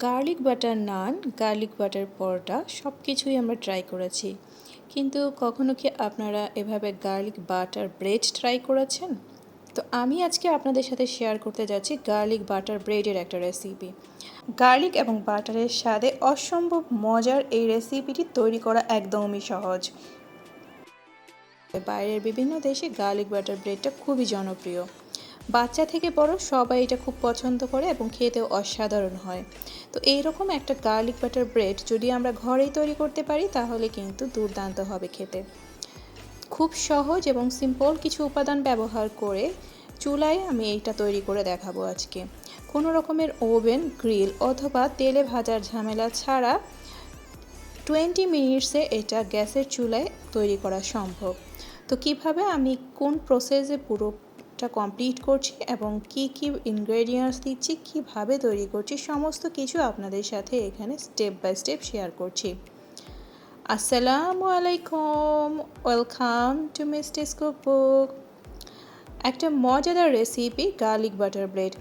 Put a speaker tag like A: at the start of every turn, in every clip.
A: Garlic butter নান, garlic butter পরোটা সব কিছুই আমরা ট্রাই করেছি। কিন্তু কখনো কি আপনারা এভাবে গার্লিক বাটার ব্রেড ট্রাই করেছেন? তো আমি আজকে আপনাদের সাথে শেয়ার করতে যাচ্ছি গার্লিক বাটার ব্রেডের একটা রেসিপি। গার্লিক এবং বাটারের স্বাদে অসম্ভব মজার এই রেসিপিটি তৈরি করা একদমই সহজ। বাইরের বিভিন্ন দেশে গার্লিক বাটার ব্রেডটা খুবই জনপ্রিয়। বাচ্চা থেকে বড় সবাই এটা খুব পছন্দ করে এবং খেতেও অসাধারণ হয়। তো এইরকম একটা গার্লিক বাটার ব্রেড যদি আমরা ঘরেই তৈরি করতে পারি তাহলে কিন্তু দুর্দান্ত হবে খেতে। খুব সহজ এবং সিম্পল কিছু উপাদান ব্যবহার করে চুলায় আমি এইটা তৈরি করে দেখাবো আজকে। কোনো রকমের ওভেন, গ্রিল অথবা তেলে ভাজার ঝামেলা ছাড়া 20 মিনিটসে এটা গ্যাসের চুলায় তৈরি করা সম্ভব। তো কিভাবে আমি কোন প্রসেসে পুরোটা কমপ্লিট করছি এবং কি কি ইনগ্রেডিয়েন্টস দিচ্ছি, কিভাবে তৈরি করছি, সমস্ত কিছু আপনাদের সাথে এখানে স্টেপ বাই স্টেপ শেয়ার করছি। আসসালামু আলাইকুম, ওয়েলকাম টু মিস্টিস কুকবুক। একটা মজাদার রেসিপি গার্লিক বাটার ব্রেড।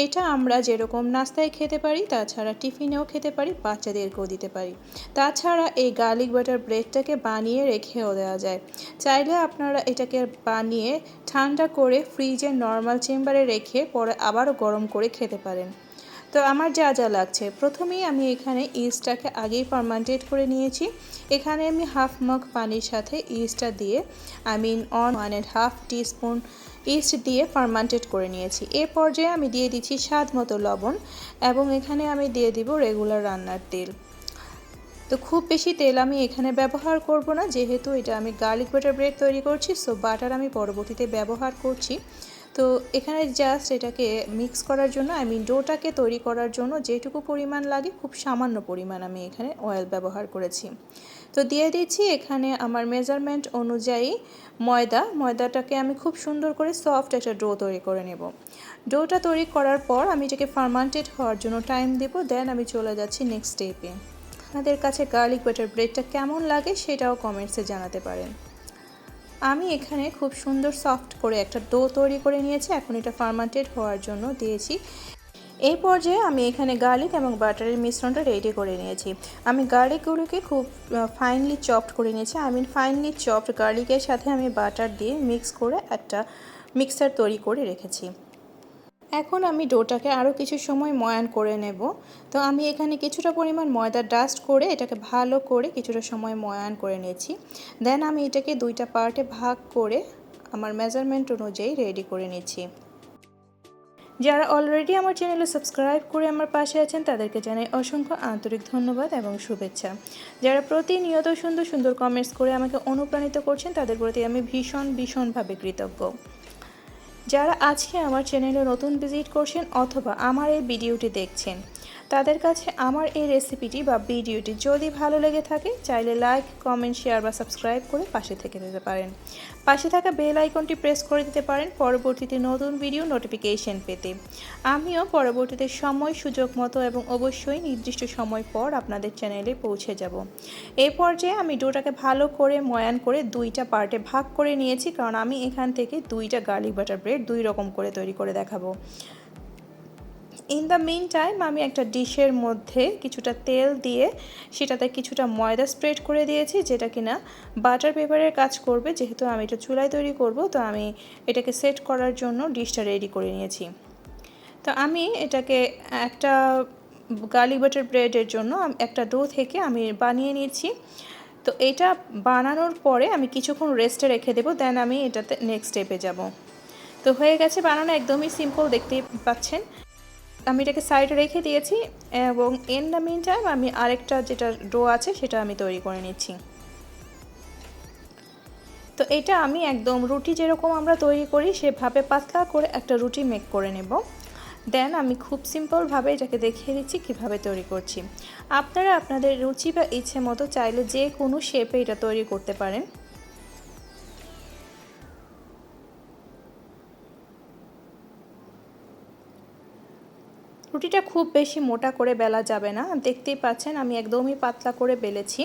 A: এটা আমরা যেরকম নাস্তায় খেতে পারি, তাছাড়া টিফিনেও খেতে পারি, বাচ্চাদেরকেও দিতে পারি। তাছাড়া এই গার্লিক বাটার ব্রেডটাকে বানিয়ে রেখেও দেওয়া যায়। চাইলে আপনারা এটাকে বানিয়ে ঠান্ডা করে ফ্রিজে নর্মাল চেম্বারে রেখে পরে আবারও গরম করে খেতে পারেন। তো আমার যা যা লাগছে, প্রথমেই আমি এখানে ইস্টটাকে আগেই ফার্মেন্টেড করে নিয়েছি। এখানে আমি হাফ মগ পানির সাথে ইস্টটা দিয়ে one and half teaspoon east দিয়ে ফার্মেন্টেড করে নিয়েছি। এ পর্যায়ে আমি দিয়ে দিচ্ছি স্বাদ মতো লবণ এবং এখানে আমি দিয়ে দিব রেগুলার রান্নার তেল। তো খুব বেশি তেল আমি এখানে ব্যবহার করব না, যেহেতু এটা আমি গার্লিক বাটার ব্রেড তৈরি করছি, সো বাটার আমি পরবর্তীতে ব্যবহার করছি। তো এখানে জাস্ট এটাকে মিক্স করার জন্য ডোটাকে তৈরি করার জন্য যেটুকু পরিমাণ লাগে খুব সামান্য পরিমাণ আমি এখানে অয়েল ব্যবহার করেছি। তো দিয়ে দিচ্ছি এখানে আমার মেজারমেন্ট অনুযায়ী ময়দাটাকে আমি খুব সুন্দর করে সফট একটা ডো তৈরি করে নেব। ডোটা তৈরি করার পর আমি এটাকে ফার্মেন্টেড হওয়ার জন্য টাইম দেব, দেন আমি চলে যাচ্ছি নেক্সট স্টেপে। আপনাদের কাছে গার্লিক বাটার ব্রেডটা কেমন লাগে সেটাও কমেন্টসে জানাতে পারেন। আমি এখানে খুব সুন্দর সফট করে একটা ডো তৈরি করে নিয়েছি, এখন এটা ফার্মেন্টেড হওয়ার জন্য দিয়েছি। এই পর্যায়ে আমি এখানে গার্লিক এবং বাটারের মিশ্রণটা রেডি করে নিয়েছি। আমি গার্লিকগুলোকে খুব ফাইনলি চপড করে নিয়েছি। ফাইনলি চপড গার্লিকের সাথে আমি বাটার দিয়ে মিক্স করে একটা মিক্সার তৈরি করে রেখেছি। এখন আমি ডোটাকে আরও কিছু সময় ময়ান করে নেব। তো আমি এখানে কিছুটা পরিমাণ ময়দা ডাস্ট করে এটাকে ভালো করে কিছুটা সময় ময়ান করে নিয়েছি। দেন আমি এটাকে দুইটা পার্টে ভাগ করে আমার মেজারমেন্ট অনুযায়ী রেডি করে নিচ্ছি। যারা অলরেডি আমার চ্যানেলে সাবস্ক্রাইব করে আমার পাশে আছেন তাদেরকে জানাই অসংখ্য আন্তরিক ধন্যবাদ এবং শুভেচ্ছা। যারা প্রতিনিয়ত সুন্দর সুন্দর কমেন্টস করে আমাকে অনুপ্রাণিত করছেন তাদের প্রতি আমি ভীষণভাবে কৃতজ্ঞ। যারা আজকে আমার চ্যানেলে নতুন ভিজিট করছেন অথবা আমার এই ভিডিওটি দেখছেন, তাদের কাছে আমার এই রেসিপিটি বা ভিডিওটি যদি ভালো লেগে থাকে চাইলে লাইক, কমেন্ট, শেয়ার বা সাবস্ক্রাইব করে পাশে থেকে দিতে পারেন। পাশে থাকা বেল আইকনটি প্রেস করে দিতে পারেন পরবর্তীতে নতুন ভিডিও নোটিফিকেশন পেতে। আমিও পরবর্তীতে সময় সুযোগ মতো এবং অবশ্যই নির্দিষ্ট সময় পর আপনাদের চ্যানেলে পৌঁছে যাব। এই পর্যায়ে আমি ডোটাকে ভালো করে ময়ান করে দুইটা পার্টে ভাগ করে নিয়েছি, কারণ আমি এখান থেকে দুইটা গার্লিক বাটার ব্রেড দুই রকম করে তৈরি করে দেখাবো। ইন দ্য মিন টাইম আমি একটা ডিশের মধ্যে কিছুটা তেল দিয়ে সেটাতে কিছুটা ময়দা স্প্রেড করে দিয়েছি, যেটা কিনা বাটার পেপারের কাজ করবে। যেহেতু আমি এটা চুলায় তৈরি করব, তো আমি এটাকে সেট করার জন্য ডিশটা রেডি করে নিয়েছি। তো আমি এটাকে একটা গার্লিক বাটার ব্রেডের জন্য একটা ডো থেকে আমি বানিয়ে নিয়েছি। তো এটা বানানোর পরে আমি কিছুক্ষণ রেস্টে রেখে দেবো, দেন আমি এটাতে নেক্সট স্টেপে যাব। তো হয়ে গেছে বানানো, একদমই সিম্পল, দেখতেই পাচ্ছেন। আমি এটাকে সাইডে রেখে দিয়েছি এবং ইন দ্য মিন টাইম আমি আরেকটা যেটা ডো আছে সেটা আমি তৈরি করে নিচ্ছি। তো এটা আমি একদম রুটি যেরকম আমরা তৈরি করি সেভাবে পাতলা করে একটা রুটি মেক করে নেব। দেন আমি খুব সিম্পলভাবে এটাকে দেখিয়ে দিচ্ছি কীভাবে তৈরি করছি। আপনারা আপনাদের রুচি বা ইচ্ছে মতো চাইলে যে কোনো শেপে এটা তৈরি করতে পারেন। রুটিটা খুব বেশি মোটা করে বেলা যাবে না, দেখতেই পাচ্ছেন আমি একদমই পাতলা করে বেলেছি।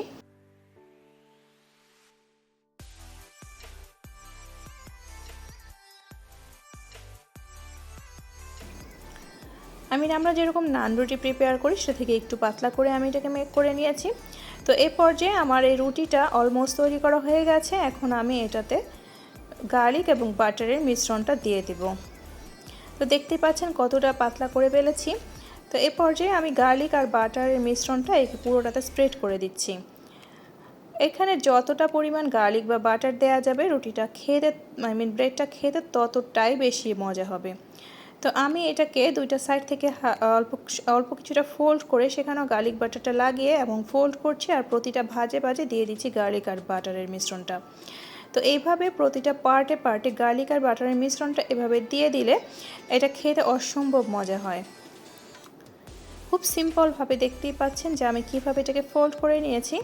A: আমি আমরা যেরকম নান রুটি প্রিপেয়ার করি সেটা থেকে একটু পাতলা করে আমি এটাকে মেক করে নিয়েছি। তো এই পর্যায়ে আমার এই রুটিটা অলমোস্ট তৈরি করা হয়ে গেছে। এখন আমি এটাতে গার্লিক এবং বাটারের মিশ্রণটা দিয়ে দিব। তো দেখতেই পাচ্ছেন কতটা পাতলা করে বেলেছি। তো এই পর্যায়ে আমি গার্লিক আর বাটারের মিশ্রণটা এই পুরোটাতে স্প্রেড করে দিচ্ছি। এখানে যতটা পরিমাণ গার্লিক বা বাটার দেওয়া যাবে রুটিটা খেতে ব্রেডটা খেতে ততটাই বেশি মজা হবে। তো আমি এটাকে দুইটা সাইড থেকে অল্প অল্প কিছুটা ফোল্ড করে সেখানেও গার্লিক বাটারটা লাগিয়ে এবং ফোল্ড করছি, আর প্রতিটা ভাজে ভাজে দিয়ে দিচ্ছি গার্লিক আর বাটারের মিশ্রণটা। তো এইভাবে প্রতিটা পার্টে পার্টে গার্লিক আর বাটারের মিশ্রণটা এভাবে দিয়ে দিলে এটা খেতে অসম্ভব মজা হয়। খুব সিম্পলভাবে দেখতেই পাচ্ছেন যে আমি কীভাবে এটাকে ফোল্ড করে নিয়েছি।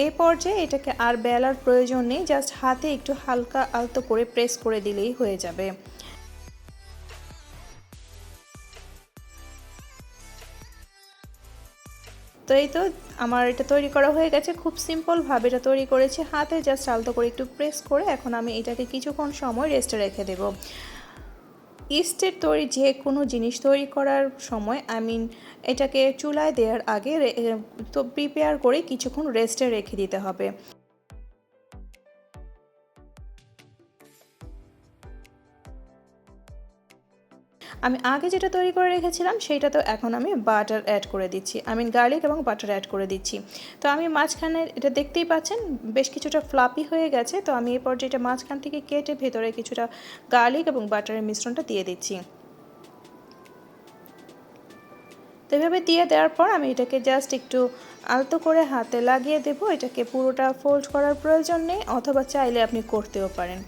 A: এই পর্যায়ে এটাকে আর বেলার প্রয়োজন নেই, জাস্ট হাতে একটু হালকা আলতো করে প্রেস করে দিলেই হয়ে যাবে। তো এই তো আমার এটা তৈরি করা হয়ে গেছে। খুব সিম্পলভাবে এটা তৈরি করেছি, হাতে জাস্ট আলতো করে একটু প্রেস করে। এখন আমি এটাকে কিছুক্ষণ সময় রেস্টে রেখে দেব। ইস্টের তৈরি যে কোনো জিনিস তৈরি করার সময় এটাকে চুলায় দেওয়ার আগে তো প্রিপেয়ার করে কিছুক্ষণ রেস্টে রেখে দিতে হবে। আমি আগে যেটা তৈরি করে রেখেছিলাম সেইটা তো এখন আমি বাটার অ্যাড করে দিচ্ছি, গার্লিক এবং বাটার অ্যাড করে দিচ্ছি। তো আমি মাঝখানে এটা দেখতেই পাচ্ছেন বেশ কিছুটা ফ্লাপি হয়ে গেছে। তো আমি এই পর্যায়ে এটা মাঝখান থেকে কেটে ভেতরে কিছুটা গার্লিক এবং বাটারের মিশ্রণটা দিয়ে দিচ্ছি। তো এভাবে দিয়ে দেওয়ার পর আমি এটাকে জাস্ট একটু আলতো করে হাতে লাগিয়ে দেব। এটাকে পুরোটা ফোল্ড করার প্রয়োজন নেই, অথবা চাইলে আপনি করতেও পারেন।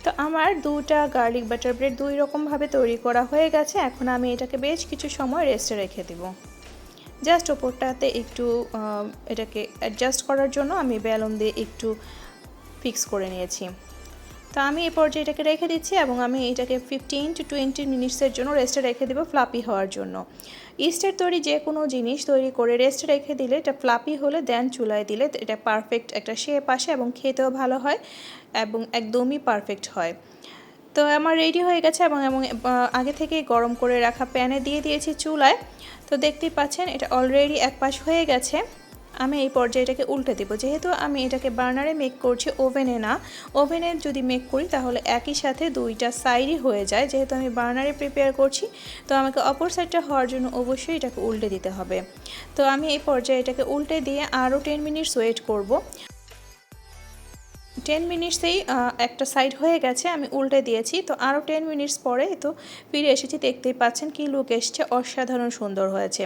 A: তো আমার দুটা গার্লিক বাটার ব্রেড দুই রকমভাবে তৈরি করা হয়ে গেছে। এখন আমি এটাকে বেশ কিছু সময় রেস্টে রেখে দেব। জাস্ট ওপরটাতে একটু এটাকে অ্যাডজাস্ট করার জন্য আমি বেলুন দিয়ে একটু ফিক্স করে নিয়েছি। তো আমি এই পর্যায়ে এটাকে রেখে দিচ্ছি এবং আমি এটাকে 15 to 20 মিনিটসের জন্য রেস্টে রেখে দেবো ফ্লাপি হওয়ার জন্য। ইস্টের তৈরি যে কোনো জিনিস তৈরি করে রেস্টে রেখে দিলে এটা ফ্লাপি হলে দেন চুলায় দিলে এটা পারফেক্ট একটা শেপ আসে এবং খেতেও ভালো হয় এবং একদমই পারফেক্ট হয়। তো আমার রেডি হয়ে গেছে এবং আগে থেকে গরম করে রাখা প্যানে দিয়ে দিয়েছি চুলায়। তো দেখতেই পাচ্ছেন এটা অলরেডি এক পাশ হয়ে গেছে। আমি এই পর্যায়ে এটাকে উল্টে দেবো। যেহেতু আমি এটাকে বার্নারে মেক করছি, ওভেনে না। ওভেনে যদি মেক করি তাহলে একই সাথে দুইটা সাইডই হয়ে যায়। যেহেতু আমি বার্নারে প্রিপেয়ার করছি তো আমাকে অপর সাইডটা হওয়ার জন্য অবশ্যই এটাকে উল্টে দিতে হবে। তো আমি এই পর্যায়ে এটাকে উল্টে দিয়ে আরও 10 মিনিটস ওয়েট করব। 10 মিনিটসেই একটা সাইড হয়ে গেছে, আমি উল্টে দিয়েছি। তো আরও 10 মিনিটস পরে তো ফিরে এসেছি, দেখতেই পাচ্ছেন কি লুক এসছে, অসাধারণ সুন্দর হয়েছে।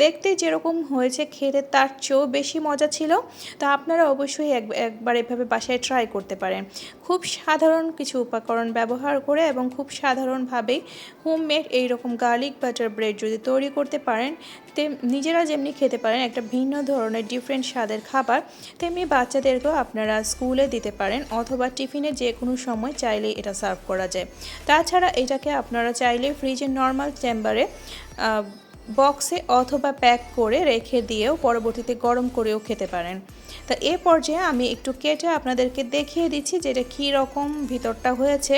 A: দেখতে যেরকম হয়েছে খেতে তার চেয়েও বেশি মজা ছিল। তো আপনারা অবশ্যই একবার এভাবে বাসায় ট্রাই করতে পারেন। খুব সাধারণ কিছু উপকরণ ব্যবহার করে এবং খুব সাধারণভাবেই হোমমেড এইরকম গার্লিক বাটার ব্রেড যদি তৈরি করতে পারেন, নিজেরা যেমনি খেতে পারেন একটা ভিন্ন ধরনের ডিফারেন্ট স্বাদের খাবার, তেমনি বাচ্চাদেরকেও আপনারা স্কুলে দিতে পারেন অথবা টিফিনে যে কোনো সময় চাইলে এটা সার্ভ করা যায়। তাছাড়া এটাকে আপনারা চাইলে ফ্রিজের নর্মাল চেম্বারে বক্সে অথবা প্যাক করে রেখে দিয়েও পরবর্তীতে গরম করেও খেতে পারেন। তা এ পর্যায়ে আমি একটু কেটে আপনাদেরকে দেখিয়ে দিচ্ছি যে এটা কী রকম ভিতরটা হয়েছে।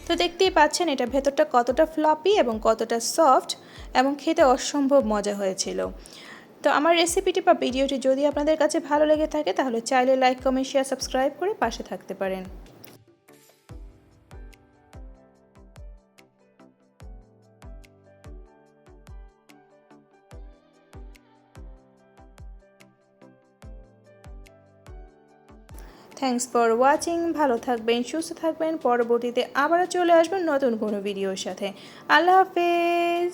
A: তো দেখতেই পাচ্ছেন এটা ভেতরটা কতটা ফ্লপি এবং কতটা সফট এবং খেতে অসম্ভব মজা হয়েছিল। তো আমার রেসিপিটি বা ভিডিওটি যদি আপনাদের কাছে ভালো লেগে থাকে তাহলে চাইলে লাইক, কমেন্ট, শেয়ার, সাবস্ক্রাইব করে পাশে থাকতে পারেন। Thanks for watching. ভালো থাকবেন, সুস্থ থাকবেন। পরবর্তীতে আবারও চলে আসবেন নতুন কোনো ভিডিওর সাথে। আল্লাহ হাফেজ।